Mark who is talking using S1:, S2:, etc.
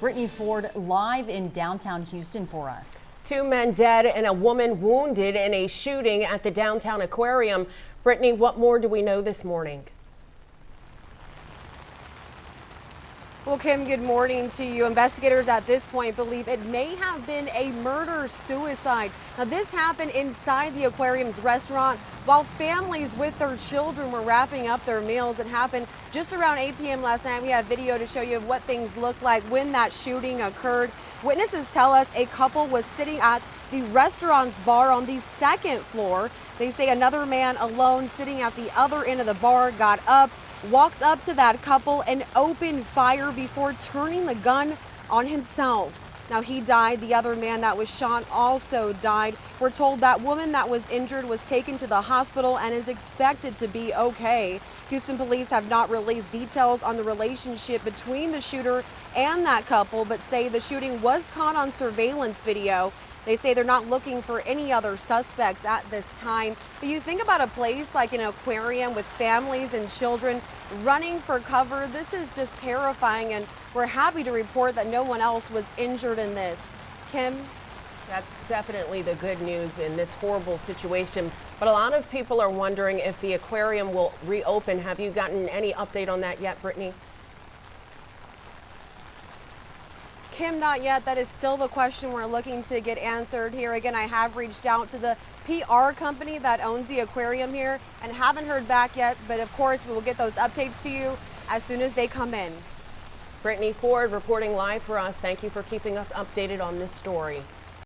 S1: Brittany Ford live in downtown Houston for us.
S2: 2 men dead and a woman wounded in a shooting at the Downtown Aquarium. Brittany, what more do we know this morning?
S3: Well, Kim, good morning to you. Investigators at this point believe it may have been a murder-suicide. Now, this happened inside the aquarium's restaurant while families with their children were wrapping up their meals. It happened just around 8 p.m. last night. We have video to show you of what things looked like when that shooting occurred. Witnesses tell us a couple was sitting at the restaurant's bar on the second floor. They say another man alone sitting at the other end of the bar got up, walked up to that couple and opened fire before turning the gun on himself. Now, he died. The other man that was shot also died. We're told that woman that was injured was taken to the hospital and is expected to be okay. Houston police have not released details on the relationship between the shooter and that couple, but say the shooting was caught on surveillance video. They say they're not looking for any other suspects at this time. But you think about a place like an aquarium with families and children running for cover. This is just terrifying, and we're happy to report that no one else was injured in this. Kim?
S2: That's definitely the good news in this horrible situation. But a lot of people are wondering if the aquarium will reopen. Have you gotten any update on that yet, Brittany?
S3: Kim, not yet. That is still the question we're looking to get answered here. Again, I have reached out to the PR company that owns the aquarium here and haven't heard back yet. But of course, we will get those updates to you as soon as they come in.
S2: Brittany Ford reporting live for us. Thank you for keeping us updated on this story.